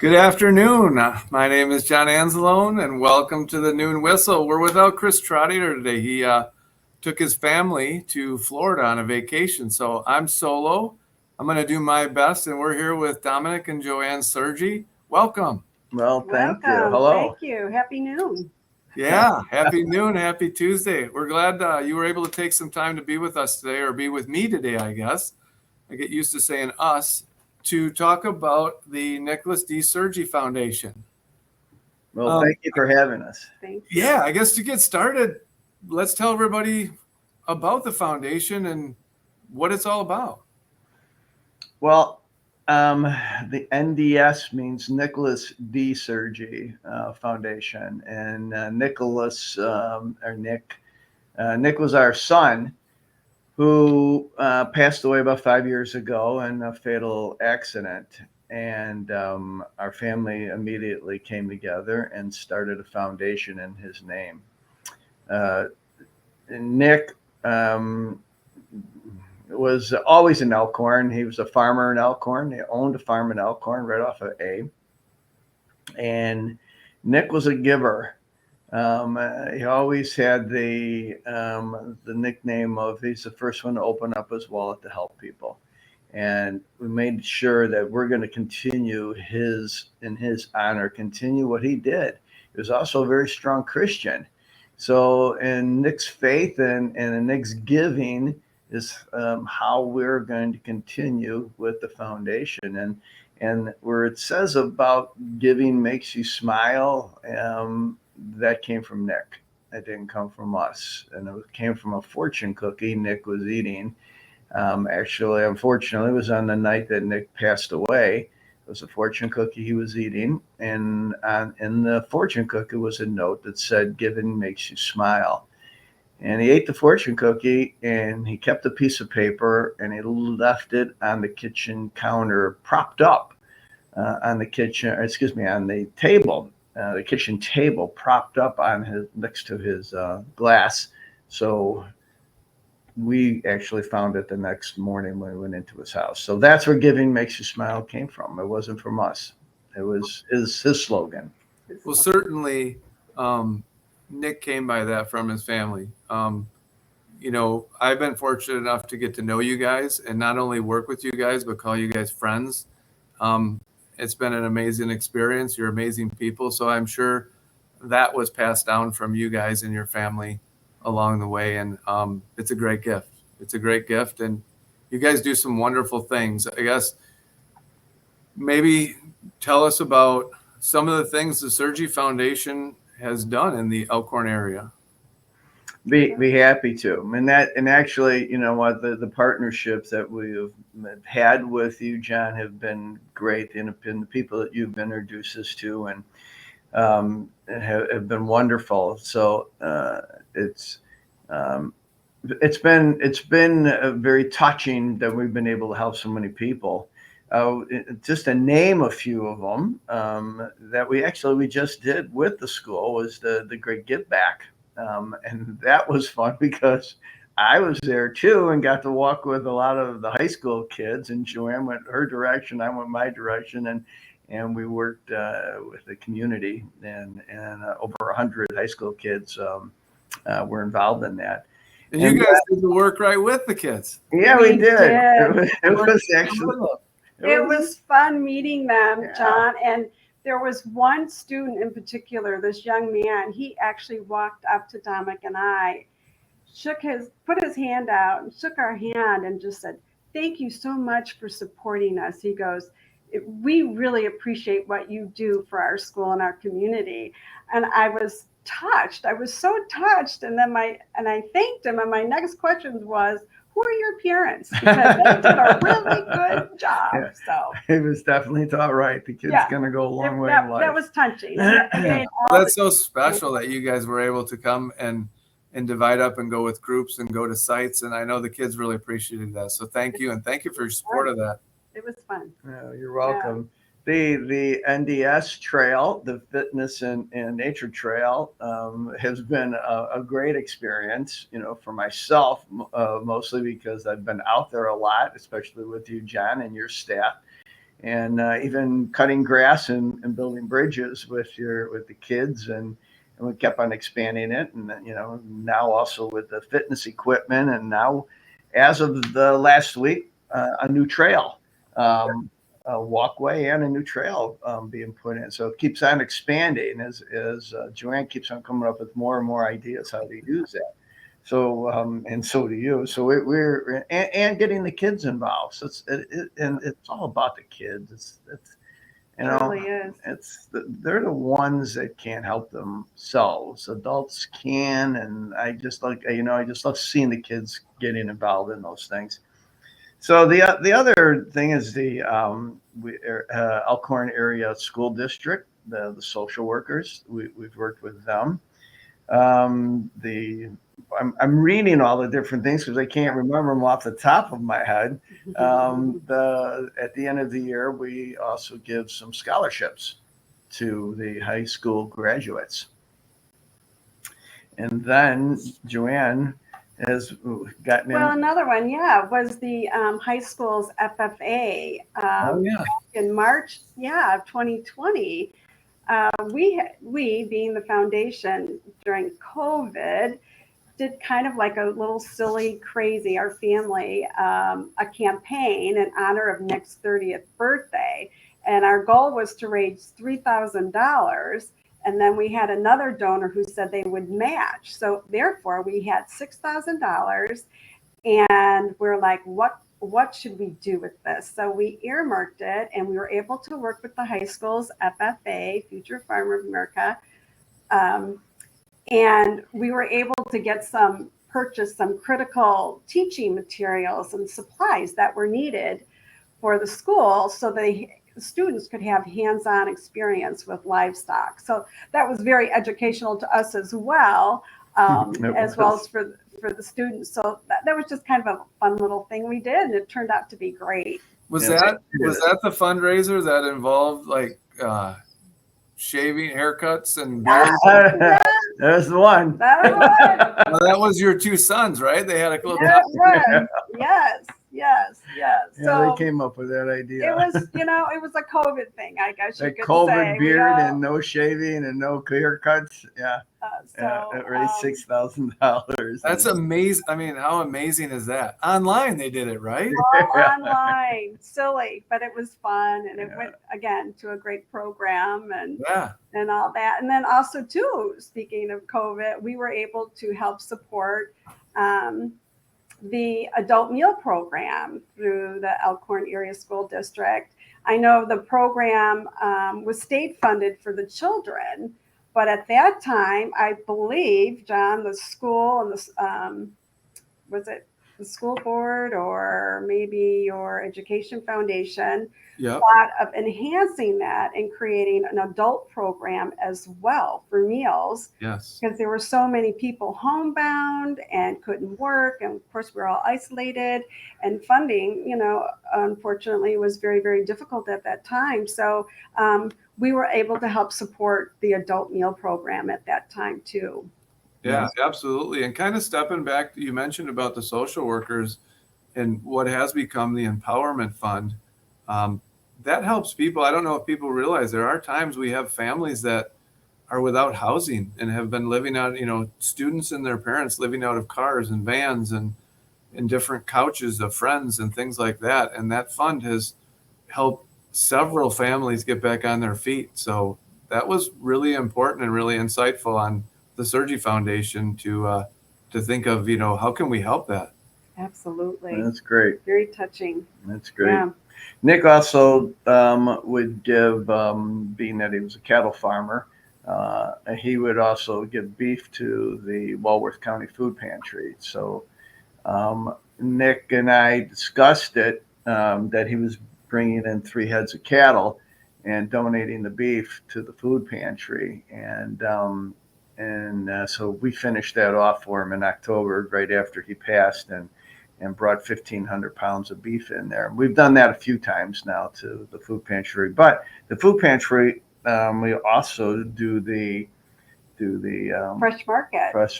Good afternoon. My name is John Anzalone, and welcome to the Noon Whistle. We're without Chris Trotter today. He took his family to Florida on a vacation, so I'm solo. I'm going to do my best, and we're here with Dominic and JoAnn Sergi. Welcome. Well, thank you. Hello. Thank you. Happy noon. Yeah, happy noon, happy Tuesday. We're glad you were able to take some time to be with us today, or be with me today, I guess. I get used to saying us, to talk about the Nicholas D Sergi Foundation. Well, thank you for having us. Thank you. Yeah, I guess to get started, let's tell everybody about the foundation and what it's all about. Well, the NDS means Nicholas D Sergi Foundation, and Nicholas or Nick was our son, who passed away about 5 years ago in a fatal accident. And our family immediately came together and started a foundation in his name. Nick was always in Elkhorn. He was a farmer in Elkhorn. He owned a farm in Elkhorn right off of A. And Nick was a giver. He always had the nickname of he's the first one to open up his wallet to help people. And we made sure that we're going to continue in his honor, continue what he did. He was also a very strong Christian. So in Nick's faith and in Nick's giving is how we're going to continue with the foundation. And where it says about giving makes you smile, that came from Nick. That didn't come from us. And it came from a fortune cookie Nick was eating. Actually, unfortunately, it was on the night that Nick passed away. It was a fortune cookie he was eating. And in the fortune cookie was a note that said, "Giving makes you smile." And he ate the fortune cookie, and he kept a piece of paper, and he left it on the kitchen counter, propped up on the table. The kitchen table propped up on next to his glass. So we actually found it the next morning when we went into his house. So that's where "Giving Makes You Smile" came from. It wasn't from us. It was his slogan. Well, certainly Nick came by that from his family. I've been fortunate enough to get to know you guys and not only work with you guys, but call you guys friends. It's been an amazing experience. You're amazing people. So I'm sure that was passed down from you guys and your family along the way. And it's a great gift. It's a great gift. And you guys do some wonderful things. I guess maybe tell us about some of the things the Sergi Foundation has done in the Elkhorn area. Be happy to. And actually, you know what, the partnerships that we've had with you, John, have been great, and the people that you've introduced us to and have been wonderful. So it's been very touching that we've been able to help so many people. Just to name a few of them that we just did with the school was the Great Give Back. And that was fun because I was there too and got to walk with a lot of the high school kids, and JoAnn went her direction, I went my direction, and we worked with the community, and over 100 high school kids were involved in that. And you guys did the work right with the kids. Yeah, we did. It was fun meeting them, Yeah. John. And there was one student in particular, this young man, he actually walked up to Dominic and I, put his hand out and shook our hand and just said, "Thank you so much for supporting us." He goes, "We really appreciate what you do for our school and our community." And I was touched. I was so touched. And then I thanked him. And my next question was, "Who are your parents?" Because they did a really good job. Yeah. So it was definitely taught right. The kid's going to go a long way in life. That was touching. That's so special that you guys were able to come and divide up and go with groups and go to sites. And I know the kids really appreciated that. So thank you. And thank you for your support of that. It was fun. You're welcome. The NDS trail, the fitness and nature trail, has been a great experience, for myself, mostly because I've been out there a lot, especially with you, John, and your staff. and even cutting grass and building bridges with the kids, and we kept on expanding it, and now also with the fitness equipment, and now as of the last week, a new trail, a walkway and a new trail being put in. So it keeps on expanding as JoAnn keeps on coming up with more and more ideas how to use that. So and so do you. So we're and getting the kids involved. So it's all about the kids. It's It really is. they're the ones that can't help themselves. Adults can, and I just love seeing the kids getting involved in those things. So the other thing is the Elkhorn Area School District, the social workers. We've worked with them. I'm reading all the different things because I can't remember them off the top of my head. At the end of the year, we also give some scholarships to the high school graduates. And then JoAnn has gotten Well, another one, was the high school's FFA in March, of 2020. We being the foundation during COVID, did kind of like a little silly, crazy, our family, a campaign in honor of Nick's 30th birthday. And our goal was to raise $3,000. And then we had another donor who said they would match. So therefore we had $6,000, and we're like, what should we do with this? So we earmarked it, and we were able to work with the high school's FFA, Future Farmer of America. And we were able to purchase some critical teaching materials and supplies that were needed for the school, so the students could have hands-on experience with livestock. So that was very educational to us as well, as well as for the students. So that was just kind of a fun little thing we did, and it turned out to be great. Was that the fundraiser that involved like shaving, haircuts, and beards? There's the one. Well, that was your two sons, right? They had a little. Yes. Yeah, So they came up with that idea. it was a COVID thing, I guess you could COVID say. beard and no shaving and no haircuts. Yeah. It raised $6,000. That's amazing. I mean, how amazing is that? Online, they did it, right? All online, silly, but it was fun, and it went again to a great program and all that. And then also too, speaking of COVID, we were able to help support the adult meal program through the Elkhorn Area School District. I know the program was state funded for the children, but at that time, I believe, John, the school and was it the school board or maybe your education foundation thought of enhancing that and creating an adult program as well for meals. Yes. Because there were so many people homebound and couldn't work. And of course, we're all isolated, and funding, unfortunately was very, very difficult at that time. So we were able to help support the adult meal program at that time too. Yeah, absolutely. And kind of stepping back, you mentioned about the social workers and what has become the Empowerment Fund. That helps people. I don't know if people realize there are times we have families that are without housing and have been living out, students and their parents living out of cars and vans and in different couches of friends and things like that. And that fund has helped several families get back on their feet. So that was really important and really insightful on the Sergi Foundation to think of, how can we help that? Absolutely. That's great. Very touching. That's great. Yeah. Nick also would give, being that he was a cattle farmer, he would also give beef to the Walworth County Food Pantry. So Nick and I discussed it, that he was bringing in 3 heads of cattle and donating the beef to the food pantry. And so we finished that off for him in October, right after he passed, and brought 1,500 pounds of beef in there. We've done that a few times now to the food pantry, but the food pantry, we also do the fresh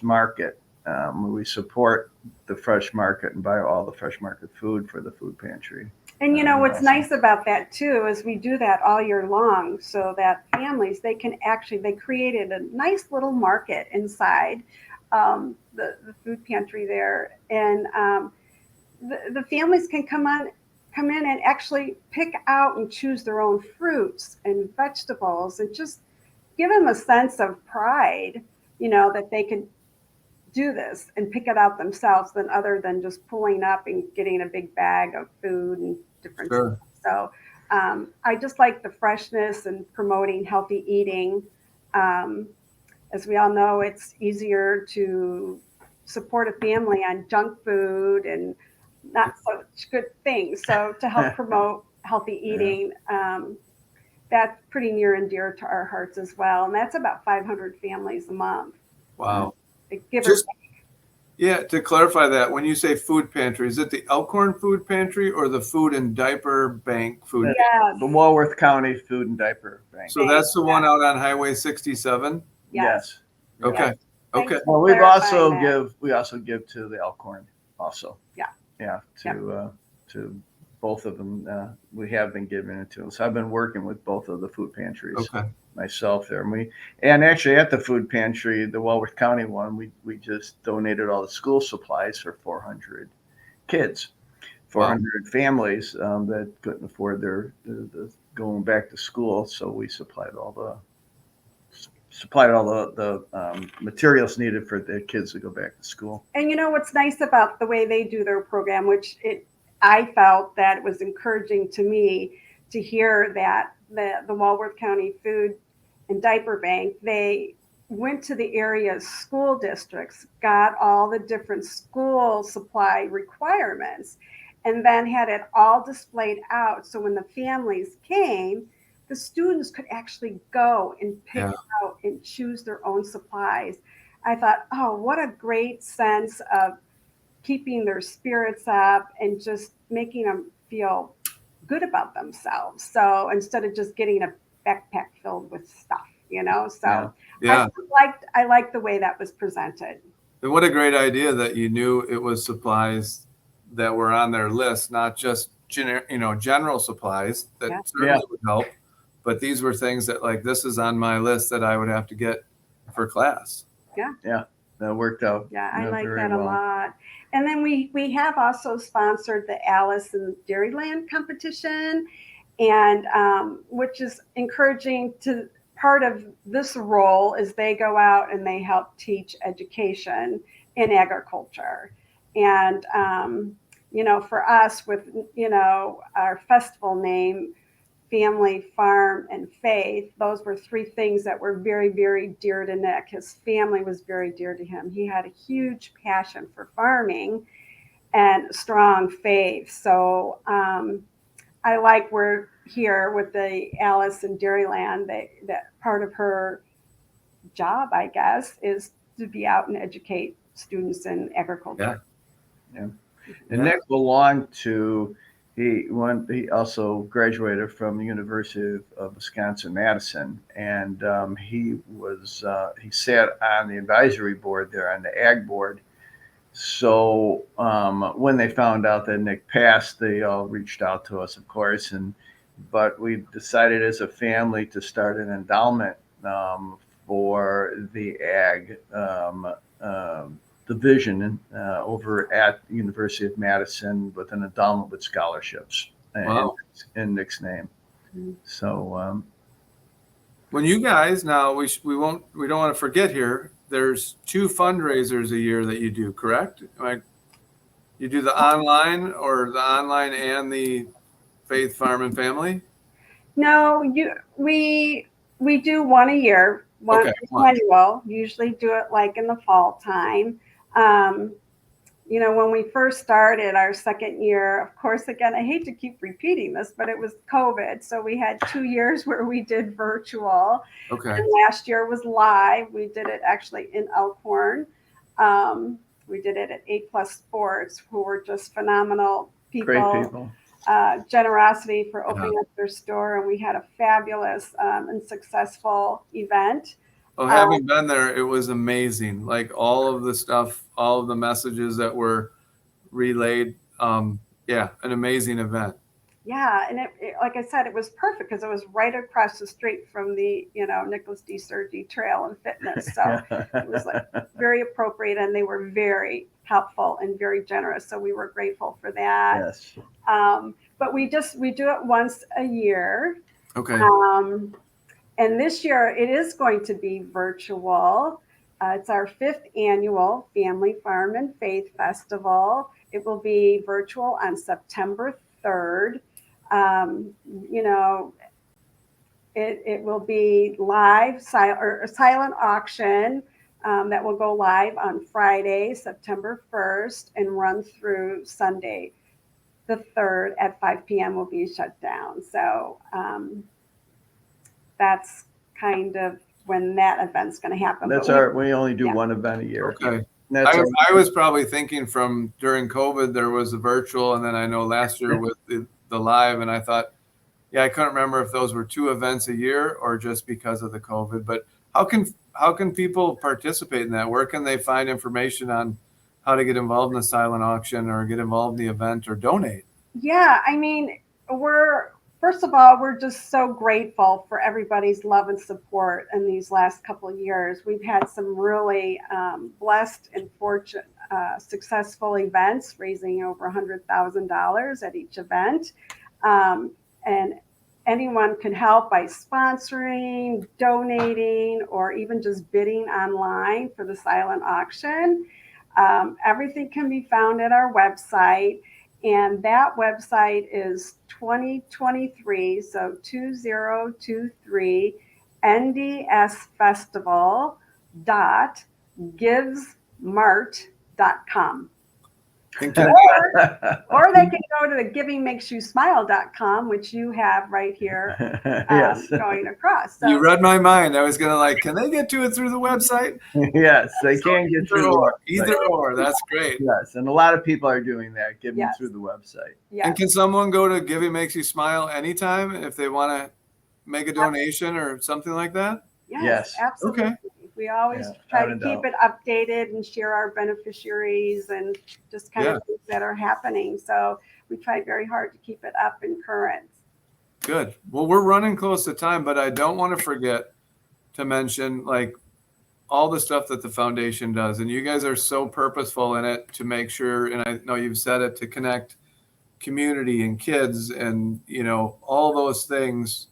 market. We support the fresh market and buy all the fresh market food for the food pantry. And what's Awesome. nice about that too is we do that all year long, so that families, they created a nice little market inside the food pantry there, and the families can come in and actually pick out and choose their own fruits and vegetables, and just give them a sense of pride, that they can do this and pick it out themselves, other than just pulling up and getting a big bag of food and different Sure. stuff. So I just like the freshness and promoting healthy eating. As we all know, it's easier to support a family on junk food and not such good things. So to help promote healthy eating, that's pretty near and dear to our hearts as well. And that's about 500 families a month. Wow. Give or Yeah, to clarify that, when you say food pantry, is it the Elkhorn Food Pantry or the Food and Diaper Bank Food? Yes. The Walworth County Food and Diaper Bank. So that's the one out on Highway 67? Yes. Okay. Thanks Okay. for Well, we also clarifying give to the Elkhorn also. Yeah. Yeah. To both of them. We have been giving it to them. So I've been working with both of the food pantries. Okay. Myself there. And actually at the food pantry, the Walworth County one, we just donated all the school supplies for 400 kids, 400 families that couldn't afford their going back to school. So we supplied all the materials needed for the kids to go back to school. And what's nice about the way they do their program, which I felt that it was encouraging to me to hear that the Walworth County Food and Diaper Bank, they went to the area's school districts, got all the different school supply requirements, and then had it all displayed out. So when the families came, the students could actually go and pick out and choose their own supplies. I thought, oh, what a great sense of keeping their spirits up and just making them feel good about themselves. So instead of just getting a backpack filled with stuff, so Yeah. I liked the way that was presented. And what a great idea that you knew it was supplies that were on their list, not just general supplies that certainly would help, but these were things that, like, this is on my list that I would have to get for class. Yeah, that worked out. Yeah, I like that a lot. And then we have also sponsored the Alice in Dairyland competition, and which is encouraging. To part of this role is they go out and they help teach education in agriculture. And for us, with our festival name, Family, Farm, and Faith, those were three things that were very, very dear to Nick. His family was very dear to him. He had a huge passion for farming and strong faith. So I like we're here with the Alice in Dairyland, that part of her job, I guess, is to be out and educate students in agriculture. Yeah. And Nick belonged to, he also graduated from the University of Wisconsin-Madison, and he sat on the advisory board there, on the ag board. So when they found out that Nick passed, they all reached out to us, of course, but we decided as a family to start an endowment for the ag division over at the University of Madison, with an endowment with scholarships in Nick's name. So when you guys, now we don't want to forget here, there's 2 fundraisers a year that you do, correct? Like, you do the online and the Faith Farm and Family? No, we do one a year. One annual. Usually do it like in the fall time. When we first started our second year, of course, again, I hate to keep repeating this, but it was COVID. So we had 2 years where we did virtual. Okay. And last year was live. We did it actually in Elkhorn. We did it at 8+ Sports, who were just phenomenal people. great people. Generosity for opening up their store. And we had a fabulous and successful event. Well, having been there, it was amazing. Like all of the stuff, all of the messages that were relayed. Yeah, an amazing event. Yeah, and like I said, it was perfect because it was right across the street from the, Nicholas D Sergi Trail and Fitness. So it was like very appropriate, and they were very helpful and very generous. So we were grateful for that. Yes. But we do it once a year. Okay. And this year it is going to be virtual. It's our 5th annual Family Farm and Faith Festival. It will be virtual on September 3rd. It will be live, a silent auction that will go live on Friday, September 1st, and run through Sunday, the 3rd at 5 p.m. will be shut down. So that's kind of when that event's going to happen. We only do one event a year. Okay. I was probably thinking from during COVID, there was a virtual, and then I know last year with the live, and I thought, yeah, I couldn't remember if those were 2 events a year or just because of the COVID. But how can people participate in that? Where can they find information on how to get involved in the silent auction or get involved in the event or donate? Yeah, I mean, first of all, we're just so grateful for everybody's love and support in these last couple of years. We've had some really blessed and fortunate, successful events, raising over $100,000 at each event. And anyone can help by sponsoring, donating, or even just bidding online for the silent auction. Everything can be found at our website. And that website is 2023, so 2023 ndsfestival.givesmart.com. Or they can go to the givingmakesyou.smile.com, which you have right here Yes. going across. So, you read my mind. I was going to can they get to it through the website? Yes, they can get through either or. That's great. Yes, and a lot of people are doing that, giving Yes. through the website. yes. And can someone go to Giving Makes You Smile anytime if they want to make a donation or something like that? Yes. Absolutely. Okay. We always try to keep it updated and share our beneficiaries and just kind of things that are happening. So we try very hard to keep it up and current. Good. Well, we're running close to time, but I don't want to forget to mention all the stuff that the foundation does. And you guys are so purposeful in it to make sure, and I know you've said it, to connect community and kids and, all those things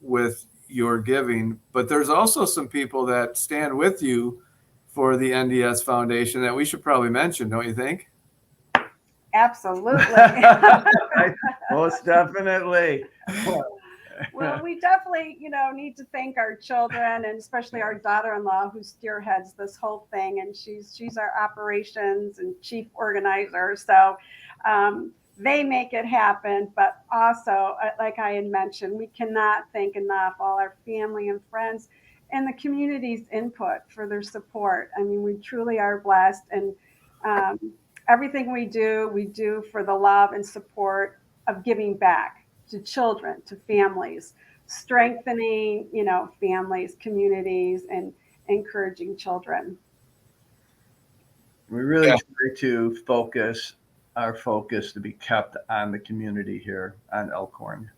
with your giving. But there's also some people that stand with you for the NDS Foundation that we should probably mention, don't you think? Absolutely. Most definitely. Well, we definitely, need to thank our children and especially our daughter-in-law who spearheads this whole thing. And she's our operations and chief organizer. So they make it happen. But also, like I had mentioned, we cannot thank enough all our family and friends and the community's input for their support. I mean, we truly are blessed. And everything we do for the love and support of giving back to children, to families, strengthening, families, communities, and encouraging children. We really try to our focus to be kept on the community here on Elkhorn.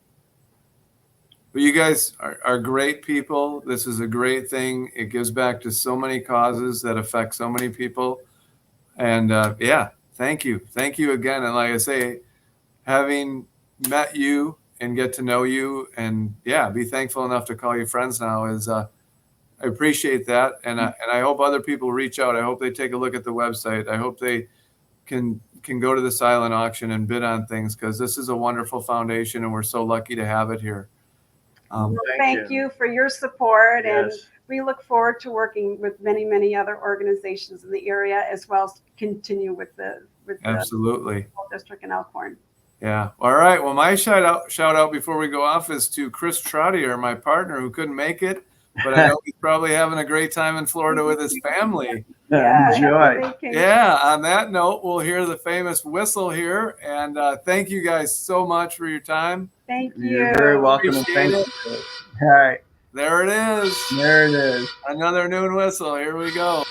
Well, you guys are great people. This is a great thing. It gives back to so many causes that affect so many people. And thank you. Thank you again. And like I say, having met you and get to know you and be thankful enough to call you friends now is I appreciate that. And I hope other people reach out. I hope they take a look at the website. I hope they can go to the silent auction and bid on things because this is a wonderful foundation and we're so lucky to have it here. Thank you for your support. Yes. And we look forward to working with many, many other organizations in the area as well as continue with the Absolutely. School District in Elkhorn. Yeah. All right. Well, my shout out before we go off is to Chris Trottier, my partner, who couldn't make it, but I know he's probably having a great time in Florida with his family. Enjoy. Yeah. On that note, we'll hear the famous whistle here. And thank you guys so much for your time. Thank you. You're very welcome. And thank you. All right. There it is. There it is. Another noon whistle. Here we go.